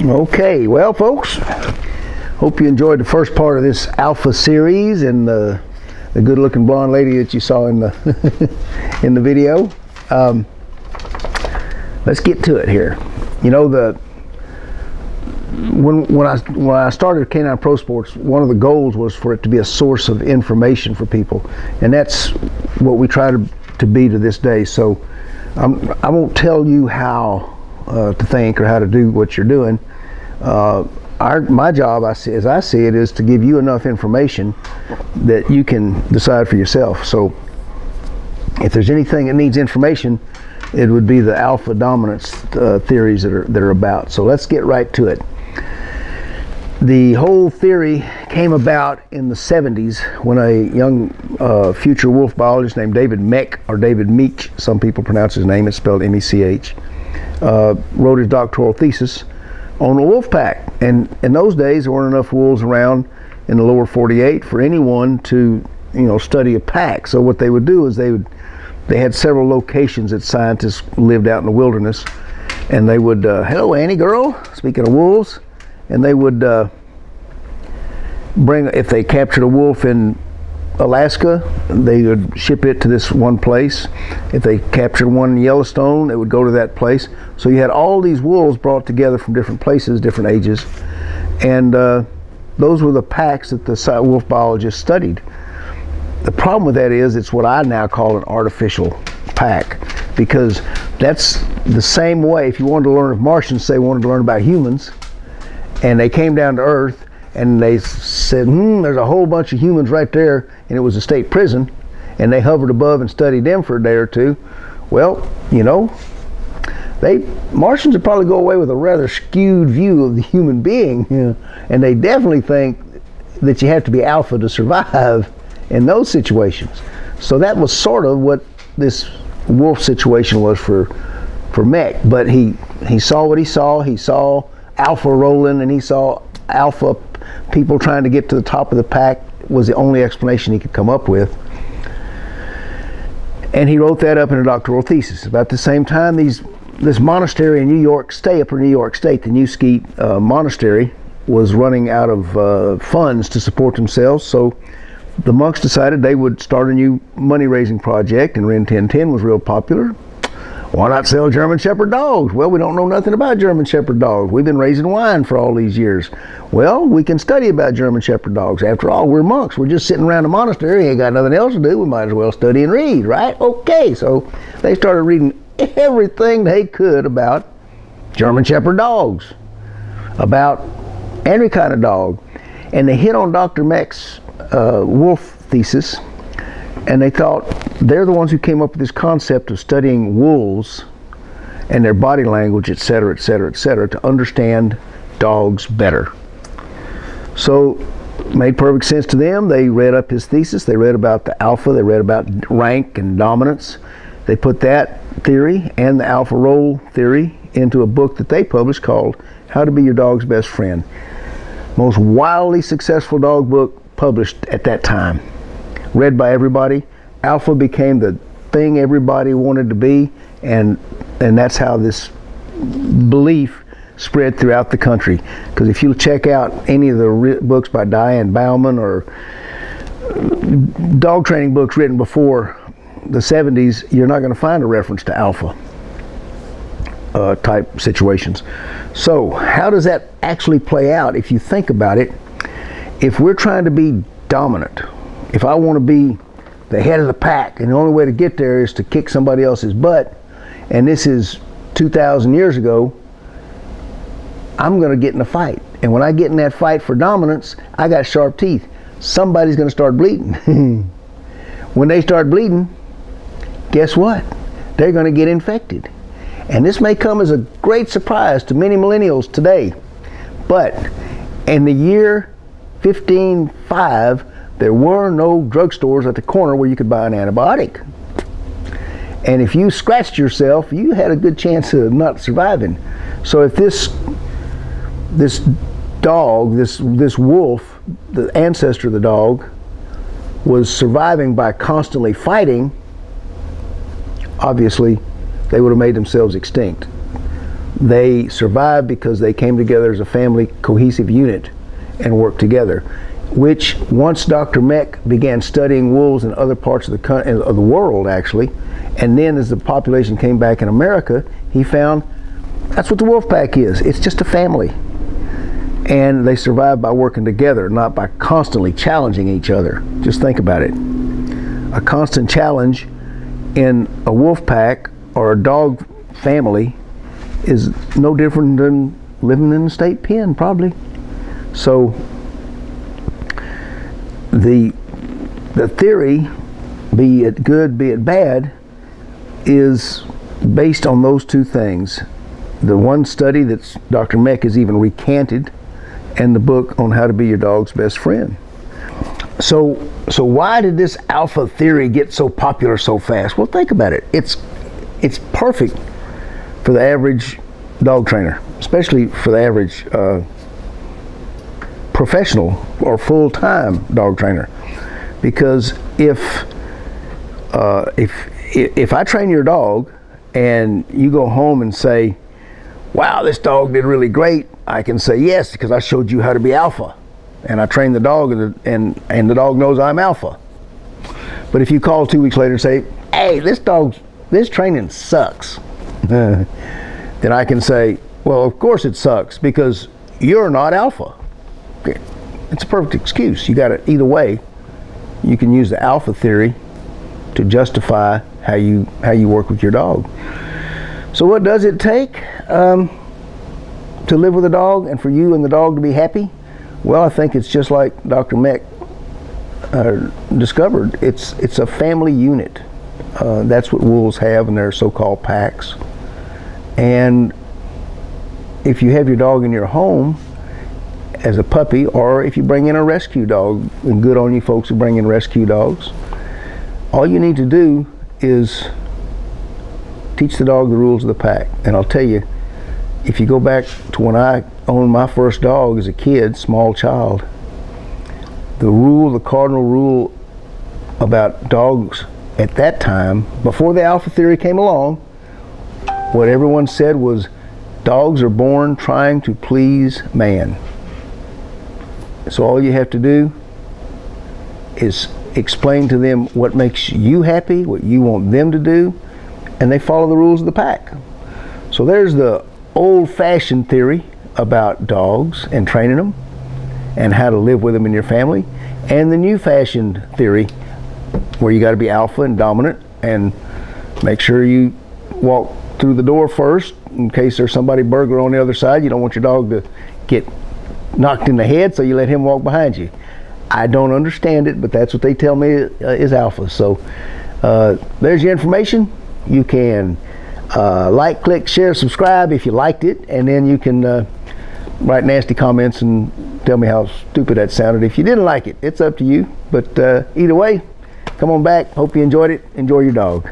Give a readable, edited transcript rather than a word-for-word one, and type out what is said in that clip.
Okay, well folks, hope you enjoyed the first part of this alpha series and the good looking blonde lady that you saw in the in the video. Let's get to it here. You know, when I started Canine Pro Sports, one of the goals was for it to be a source of information for people, and that's what we try to be to this day. So I won't tell you how to think or how to do what you're doing. My job, as I see it, is to give you enough information that you can decide for yourself. So if there's anything that needs information, it would be the alpha dominance theories that are about. So let's get right to it. The whole theory came about in the 70s when a young future wolf biologist named David Mech, or David Meech, some people pronounce his name, it's spelled M-E-C-H, wrote his doctoral thesis on a wolf pack. And in those days, there weren't enough wolves around in the lower 48 for anyone to, study a pack. So what they would do is they had several locations that scientists lived out in the wilderness, and they would, hello Annie girl, speaking of wolves, and they would if they captured a wolf in Alaska, they would ship it to this one place. If they captured one in Yellowstone, it would go to that place. So you had all these wolves brought together from different places, different ages, and those were the packs that the wolf biologists studied. The problem with that is it's what I now call an artificial pack, because that's the same way if you wanted to learn, if Martians say wanted to learn about humans, and they came down to Earth and they said, there's a whole bunch of humans right there, and it was a state prison, and they hovered above and studied them for a day or two. Well, Martians would probably go away with a rather skewed view of the human being, and they definitely think that you have to be alpha to survive in those situations. So that was sort of what this wolf situation was for Mech. But he saw what he saw. He saw alpha rolling, and he saw alpha people trying to get to the top of the pack was the only explanation he could come up with. And he wrote that up in a doctoral thesis. About the same time, this monastery in New York State, the New Skeet Monastery, was running out of funds to support themselves. So the monks decided they would start a new money-raising project, and Rin Tin Tin was real popular. Why not sell German Shepherd dogs? Well, we don't know nothing about German Shepherd dogs. We've been raising wine for all these years. Well, we can study about German Shepherd dogs. After all, we're monks. We're just sitting around a monastery. Ain't got nothing else to do. We might as well study and read, right? Okay, so they started reading everything they could about German Shepherd dogs, about every kind of dog. And they hit on Dr. Mech's wolf thesis, and they thought they're the ones who came up with this concept of studying wolves and their body language, etc., etc., etc., to understand dogs better. So it made perfect sense to them. They read up his thesis. They read about the alpha. They read about rank and dominance. They put that theory and the alpha role theory into a book that they published called How to Be Your Dog's Best Friend. Most wildly successful dog book published at that time. Read by everybody. Alpha became the thing everybody wanted to be, and that's how this belief spread throughout the country. Because if you check out any of the books by Diane Bauman or dog training books written before the 70s, you're not going to find a reference to alpha type situations. So how does that actually play out if you think about it? If we're trying to be dominant, if I want to be the head of the pack, and the only way to get there is to kick somebody else's butt, and this is 2,000 years ago, I'm going to get in a fight. And when I get in that fight for dominance, I got sharp teeth. Somebody's going to start bleeding. When they start bleeding, guess what? They're going to get infected. And this may come as a great surprise to many millennials today, but in the year 1505, there were no drugstores at the corner where you could buy an antibiotic. And if you scratched yourself, you had a good chance of not surviving. So if this dog, this wolf, the ancestor of the dog, was surviving by constantly fighting, obviously they would have made themselves extinct. They survived because they came together as a family cohesive unit and worked together, which once Dr. Meck began studying wolves in other parts of the world actually, and then as the population came back in America, he found that's what the wolf pack is. It's just a family. And they survive by working together, not by constantly challenging each other. Just think about it. A constant challenge in a wolf pack or a dog family is no different than living in a state pen, probably. So the theory, be it good, be it bad, is based on those two things. The one study that Dr. Meck has even recanted, and the book on how to be your dog's best friend. So why did this alpha theory get so popular so fast? Well, think about it. It's perfect for the average dog trainer, especially for the average professional or full-time dog trainer, because if I train your dog and you go home and say, wow, this dog did really great, I can say yes because I showed you how to be alpha, and I trained the dog, and the dog knows I'm alpha. But if you call 2 weeks later and say, hey, this training sucks, then I can say, well, of course it sucks because you're not alpha. It's a perfect excuse. You got it either way. You can use the alpha theory to justify how you work with your dog. So what does it take to live with a dog and for you and the dog to be happy? Well, I think it's just like Dr. Meck discovered. It's a family unit. That's what wolves have in their so-called packs. And if you have your dog in your home as a puppy, or if you bring in a rescue dog, and good on you folks who bring in rescue dogs, all you need to do is teach the dog the rules of the pack. And I'll tell you, if you go back to when I owned my first dog as a kid, small child, the cardinal rule about dogs at that time, before the alpha theory came along, what everyone said was, dogs are born trying to please man. So all you have to do is explain to them what makes you happy, what you want them to do, and they follow the rules of the pack. So there's the old-fashioned theory about dogs and training them and how to live with them in your family, and the new-fashioned theory where you got to be alpha and dominant and make sure you walk through the door first in case there's somebody burglar on the other side. You don't want your dog to get knocked in the head, so you let him walk behind you. I don't understand it, but that's what they tell me is alpha. So there's your information. You can like, click, share, subscribe if you liked it, and then you can write nasty comments and tell me how stupid that sounded. If you didn't like it, it's up to you. But either way, come on back. Hope you enjoyed it. Enjoy your dog.